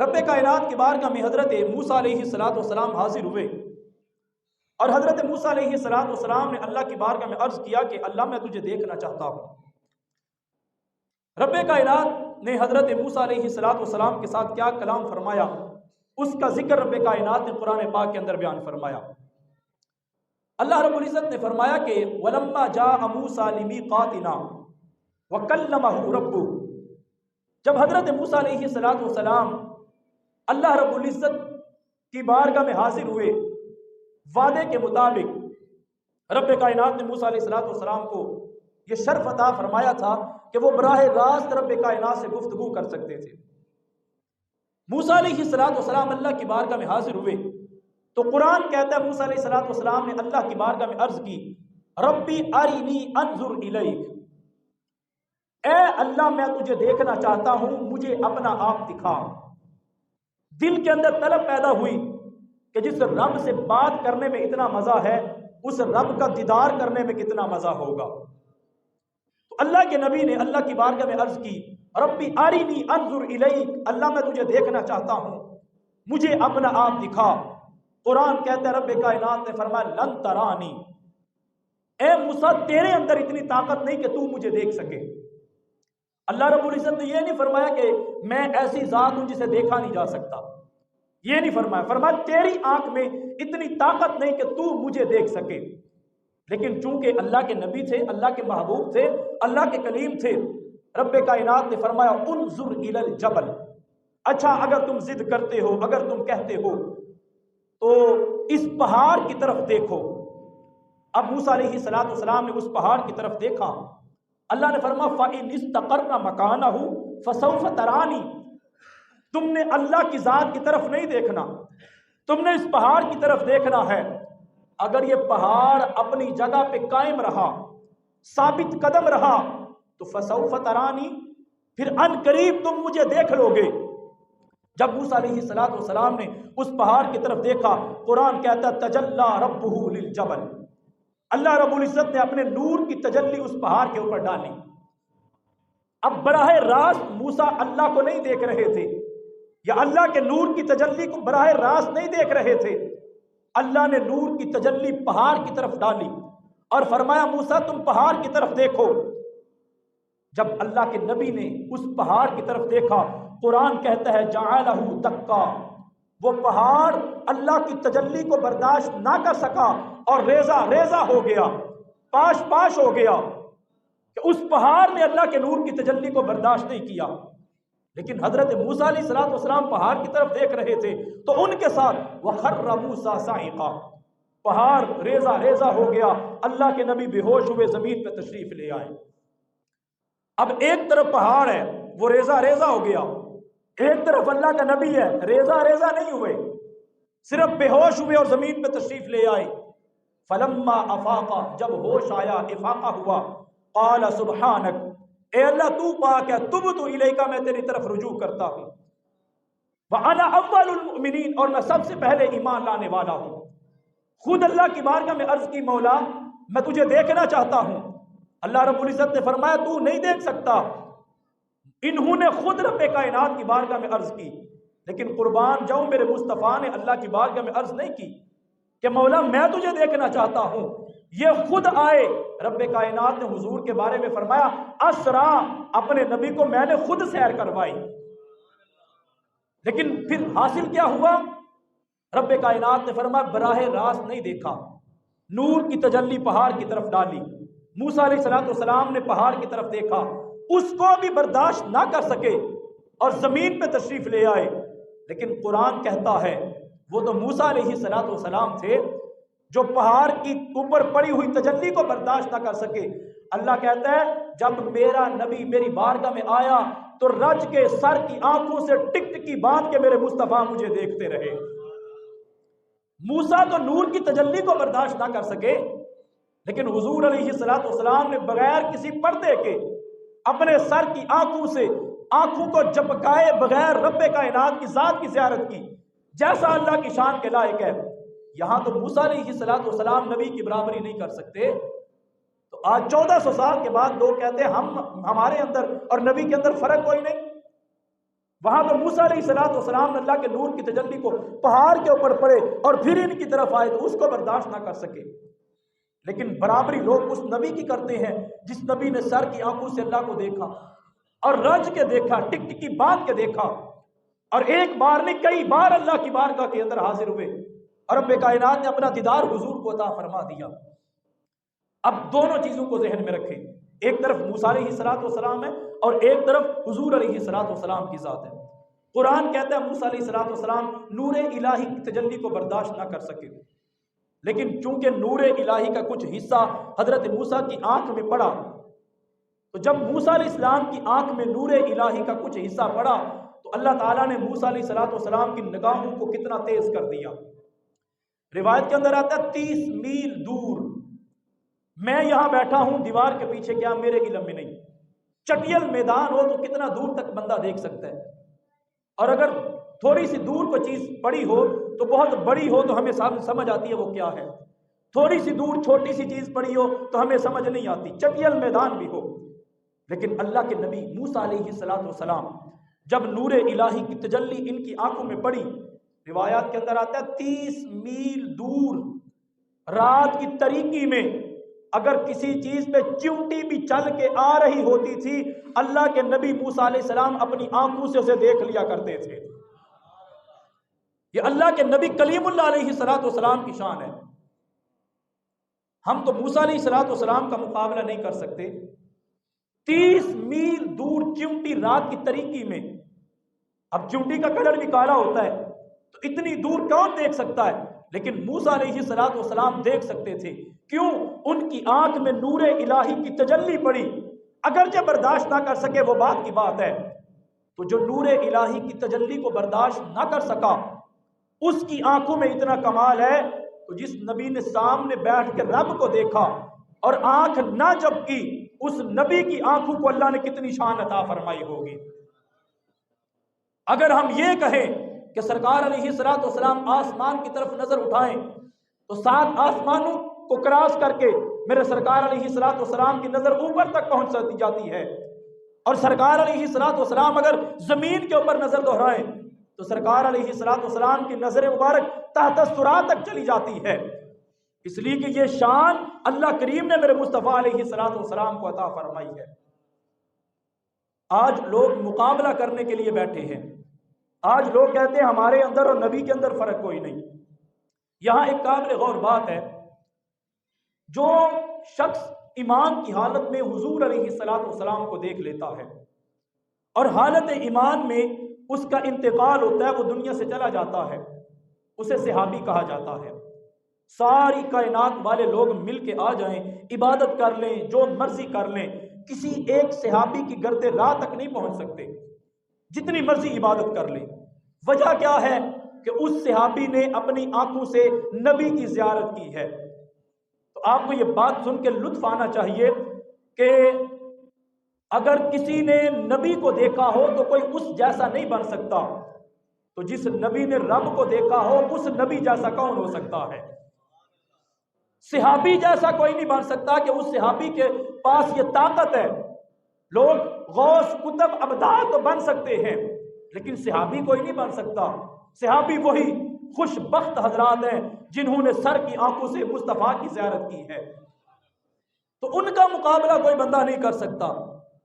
رب کائنات کی بارگاہ میں حضرت موسیٰ علیہ السلام حاضر ہوئے، اور حضرت موسیٰ علیہ السلام نے اللہ کی بارگاہ میں عرض کیا کہ اللہ میں تجھے دیکھنا چاہتا ہوں۔ رب کائنات نے حضرت موسیٰ علیہ السلام کے ساتھ کیا کلام فرمایا، اس کا ذکر رب کائنات نے قرآن پاک کے اندر بیان فرمایا۔ اللہ رب العزت نے فرمایا کہ وَلَمَّا جَاءَ مُوسَىٰ لِمِيقَاتِنَا وَكَلَّمَهُ رَبُّهُ، جب حضرت موسیٰ علیہ السلام اللہ رب العزت کی بارگاہ میں حاضر ہوئے، وعدے کے مطابق رب کائنات نے موسیٰ علیہ السلام کو یہ شرف عطا فرمایا تھا کہ وہ براہ راست رب کائنات سے گفتگو کر سکتے تھے۔ موسیٰ علیہ السلام اللہ کی بارگاہ میں حاضر ہوئے تو قرآن کہتا ہے موسیٰ علیہ السلام نے اللہ کی بارگاہ میں عرض کی، ربی ارینی انظر الیک، اے اللہ میں تجھے دیکھنا چاہتا ہوں، مجھے اپنا آپ دکھا۔ دل کے اندر طلب پیدا ہوئی کہ جس رب سے بات کرنے میں اتنا مزہ ہے، اس رب کا دیدار کرنے میں کتنا مزہ ہوگا۔ تو اللہ کے نبی نے اللہ کی بارگاہ میں عرض کی، ربی ارینی انظر الیک، اللہ میں تجھے دیکھنا چاہتا ہوں، مجھے اپنا آپ دکھا۔ قرآن کہتا ہے رب کائنات نے فرمایا لن ترانی، اے موسیٰ تیرے اندر اتنی طاقت نہیں کہ تو مجھے دیکھ سکے۔ اللہ رب العزت نے یہ نہیں فرمایا کہ میں ایسی ذات ہوں جسے دیکھا نہیں جا سکتا، یہ نہیں فرمایا، فرمایا تیری آنکھ میں اتنی طاقت نہیں کہ تو مجھے دیکھ سکے۔ لیکن چونکہ اللہ کے نبی تھے، اللہ کے محبوب تھے، اللہ کے کلیم تھے، رب کائنات نے فرمایا انظر الی الجبل، اچھا اگر تم ضد کرتے ہو، اگر تم کہتے ہو تو اس پہاڑ کی طرف دیکھو۔ اب موسیٰ علیہ السلام نے اس پہاڑ کی طرف دیکھا، اللہ نے فرمایا فَإِنِ اسْتَقَرَّ مَكَانَهُ فَسَوْفَ تَرَانِي، تم نے اللہ کی ذات کی طرف نہیں دیکھنا، تم نے اس پہاڑ کی طرف دیکھنا ہے۔ اگر یہ پہاڑ اپنی جگہ پہ قائم رہا، ثابت قدم رہا تو فَسَوْفَ تَرَانِي، پھر ان قریب تم مجھے دیکھ لو گے۔ جب موسیٰ علیہ السلام نے اس پہاڑ کی طرف دیکھا، قرآن کہتا ہے تجلی ربہ للجبل، اللہ رب العزت نے اپنے نور کی تجلی اس پہاڑ کے اوپر ڈالی۔ اب براہ راست موسیٰ اللہ کو نہیں دیکھ رہے تھے، یا اللہ کے نور کی تجلی کو براہ راست نہیں دیکھ رہے تھے، اللہ نے نور کی تجلی پہاڑ کی طرف ڈالی اور فرمایا موسیٰ تم پہاڑ کی طرف دیکھو۔ جب اللہ کے نبی نے اس پہاڑ کی طرف دیکھا، قرآن کہتا ہے جعلہ دکا، وہ پہاڑ اللہ کی تجلی کو برداشت نہ کر سکا اور ریزہ ریزہ ہو گیا، پاش پاش ہو گیا، کہ اس پہاڑ نے اللہ کے نور کی تجلی کو برداشت نہیں کیا۔ لیکن حضرت موسیٰ علیہ السلام پہاڑ کی طرف دیکھ رہے تھے تو ان کے ساتھ وَخَرَّ مُوسَىٰ صَعِقًا، پہاڑ ریزہ ریزہ ہو گیا، اللہ کے نبی بے ہوش ہوئے زمین پہ تشریف لے آئے۔ اب ایک طرف پہاڑ ہے وہ ریزہ ریزہ ہو گیا، ایک طرف اللہ کا نبی ہے، ریزہ ریزہ نہیں ہوئے، صرف بے ہوش ہوئے اور زمین پہ تشریف لے آئے۔ فلما افاقا، جب ہوش آیا، افاقہ ہوا، قال سبحانک، اے اللہ تو پاک ہے، تبت الیک، میں تیری طرف رجوع کرتا ہوں، وانا اول المؤمنین، اور میں سب سے پہلے ایمان لانے والا ہوں۔ خود اللہ کی بارگاہ میں عرض کی مولا میں تجھے دیکھنا چاہتا ہوں، اللہ رب العزت نے فرمایا تو نہیں دیکھ سکتا۔ انہوں نے خود رب کائنات کی بارگاہ میں عرض کی، لیکن قربان جاؤں میرے مصطفیٰ نے اللہ کی بارگاہ میں عرض نہیں کی کہ مولا میں تجھے دیکھنا چاہتا ہوں، یہ خود آئے۔ رب کائنات نے حضور کے بارے میں فرمایا اسرا، اپنے نبی کو میں نے خود سیر کروائی۔ لیکن پھر حاصل کیا ہوا؟ رب کائنات نے فرمایا براہ راست نہیں دیکھا، نور کی تجلی پہاڑ کی طرف ڈالی، موسیٰ علیہ السلام نے پہاڑ کی طرف دیکھا، اس کو بھی برداشت نہ کر سکے اور زمین پہ تشریف لے آئے۔ لیکن قرآن کہتا ہے وہ تو موسیٰ علیہ السلام تھے جو پہاڑ کی اوپر پڑی ہوئی تجلی کو برداشت نہ کر سکے۔ اللہ کہتا ہے جب میرا نبی میری بارگاہ میں آیا تو رج کے سر کی آنکھوں سے ٹک ٹکی باندھ کے میرے مصطفیٰ مجھے دیکھتے رہے۔ موسیٰ تو نور کی تجلی کو برداشت نہ کر سکے، لیکن حضور علیہ السلام نے بغیر کسی پردے کے اپنے سر کی آنکھوں سے آنکھوں کو جھپکائے بغیر رب کائنات کی ذات کی زیارت کی، جیسا اللہ کی شان کے لائق ہے۔ یہاں تو موسیٰ علیہ السلام نبی کی برابری نہیں کر سکتے، تو آج 1400 سال کے بعد لوگ کہتے ہیں ہمارے اندر اور نبی کے اندر فرق کوئی نہیں۔ وہاں تو موسیٰ علیہ السلام نے اللہ کے نور کی تجلی کو پہاڑ کے اوپر پڑے اور پھر ان کی طرف آئے تو اس کو برداشت نہ کر سکے، لیکن برابری لوگ اس نبی کی کرتے ہیں جس نبی نے سر کی آنکھوں سے اللہ کو دیکھا اور رج کے دیکھا، ٹک ٹکی باندھ کے دیکھا، اور ایک بار نہیں کئی بار اللہ کی بارگاہ کے اندر حاضر ہوئے اور رب کائنات نے اپنا دیدار حضور کو عطا فرما دیا۔ اب دونوں چیزوں کو ذہن میں رکھیں، ایک طرف موسیٰ علیہ السلام ہے اور ایک طرف حضور علیہ السلام کی ذات ہے۔ قرآن کہتا ہے موسیٰ علیہ السلام نور الہی کی تجلی کو برداشت نہ کر سکے، لیکن چونکہ نور الہی کا کچھ حصہ حضرت موسیٰ کی آنکھ میں پڑا، تو جب موسیٰ علیہ السلام کی آنکھ میں نور الہی کا کچھ حصہ پڑا تو اللہ تعالیٰ نے موسیٰ علیہ السلام کی نگاہوں کو کتنا تیز کر دیا۔ روایت کے اندر آتا ہے 30 میل دور میں یہاں بیٹھا ہوں، دیوار کے پیچھے کیا میرے علم میں نہیں، چٹیل میدان ہو تو کتنا دور تک بندہ دیکھ سکتا ہے، اور اگر تھوڑی سی دور کوئی چیز بڑی ہو تو بہت بڑی ہو تو ہمیں سمجھ آتی ہے وہ کیا ہے، تھوڑی سی دور چھوٹی سی چیز پڑی ہو تو ہمیں سمجھ نہیں آتی، چٹیل میدان بھی ہو۔ لیکن اللہ کے نبی موسیٰ علیہ السلام جب نور الہی کی تجلی ان کی آنکھوں میں پڑی، روایات کے اندر آتا ہے 30 میل دور رات کی تاریکی میں اگر کسی چیز پہ چیونٹی بھی چل کے آ رہی ہوتی تھی، اللہ کے نبی موسیٰ علیہ السلام اپنی آنکھوں سے اسے دیکھ لیا کرتے تھے۔ یہ اللہ کے نبی کلیم اللہ علیہ السلام کی شان ہے۔ ہم تو موسیٰ علیہ السلام کا مقابلہ نہیں کر سکتے۔ 30 میل دور چیونٹی رات کی تاریکی میں، اب چیونٹی کا کلر بھی کالا ہوتا ہے تو اتنی دور کون دیکھ سکتا ہے، لیکن موسیٰ علیہ السلام دیکھ سکتے تھے۔ کیوں؟ ان کی آنکھ میں نور الہی کی تجلی پڑی، اگرچہ برداشت نہ کر سکے وہ بات کی بات ہے، تو جو نور الہی کی تجلی کو برداشت نہ کر سکا اس کی آنکھوں میں اتنا کمال ہے، تو جس نبی نے سامنے بیٹھ کے رب کو دیکھا اور آنکھ نہ جب کی، اس نبی کی آنکھوں کو اللہ نے کتنی شان عطا فرمائی ہوگی۔ اگر ہم یہ کہیں کہ سرکار علیہ السلام آسمان کی طرف نظر اٹھائیں تو 7 آسمانوں کو کراس کر کے میرے سرکار علیہ السلام کی نظر اوپر تک پہنچ جاتی ہے، اور سرکار علیہ السلام اگر زمین کے اوپر نظر دہرائیں تو سرکار علیہ السلام کی نظر مبارک تحت الثری تک چلی جاتی ہے، اس لیے کہ یہ شان اللہ کریم نے میرے مصطفیٰ علیہ السلام کو عطا فرمائی ہے۔ آج لوگ مقابلہ کرنے کے لیے بیٹھے ہیں، آج لوگ کہتے ہیں ہمارے اندر اور نبی کے اندر فرق کوئی نہیں۔ یہاں ایک قابل غور بات ہے، جو شخص ایمان کی حالت میں حضور علیہ السلام کو دیکھ لیتا ہے اور حالت ایمان میں اس کا انتقال ہوتا ہے، وہ دنیا سے چلا جاتا ہے، اسے صحابی کہا جاتا ہے۔ ساری کائنات والے لوگ مل کے آ جائیں، عبادت کر لیں، جو مرضی کر لیں، کسی ایک صحابی کی گرد راہ تک نہیں پہنچ سکتے، جتنی مرضی عبادت کر لیں۔ وجہ کیا ہے؟ کہ اس صحابی نے اپنی آنکھوں سے نبی کی زیارت کی ہے۔ تو آپ کو یہ بات سن کے لطف آنا چاہیے کہ اگر کسی نے نبی کو دیکھا ہو تو کوئی اس جیسا نہیں بن سکتا، تو جس نبی نے رب کو دیکھا ہو اس نبی جیسا کون ہو سکتا ہے؟ صحابی جیسا کوئی نہیں بن سکتا کہ اس صحابی کے پاس یہ طاقت ہے۔ لوگ غوث، قطب، ابدال تو بن سکتے ہیں، لیکن صحابی کوئی نہیں بن سکتا۔ صحابی وہی خوش بخت حضرات ہیں جنہوں نے سر کی آنکھوں سے مصطفیٰ کی زیارت کی ہے، تو ان کا مقابلہ کوئی بندہ نہیں کر سکتا۔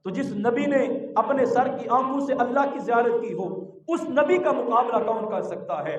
تو جس نبی نے اپنے سر کی آنکھوں سے اللہ کی زیارت کی ہو، اس نبی کا مقابلہ کون کر سکتا ہے؟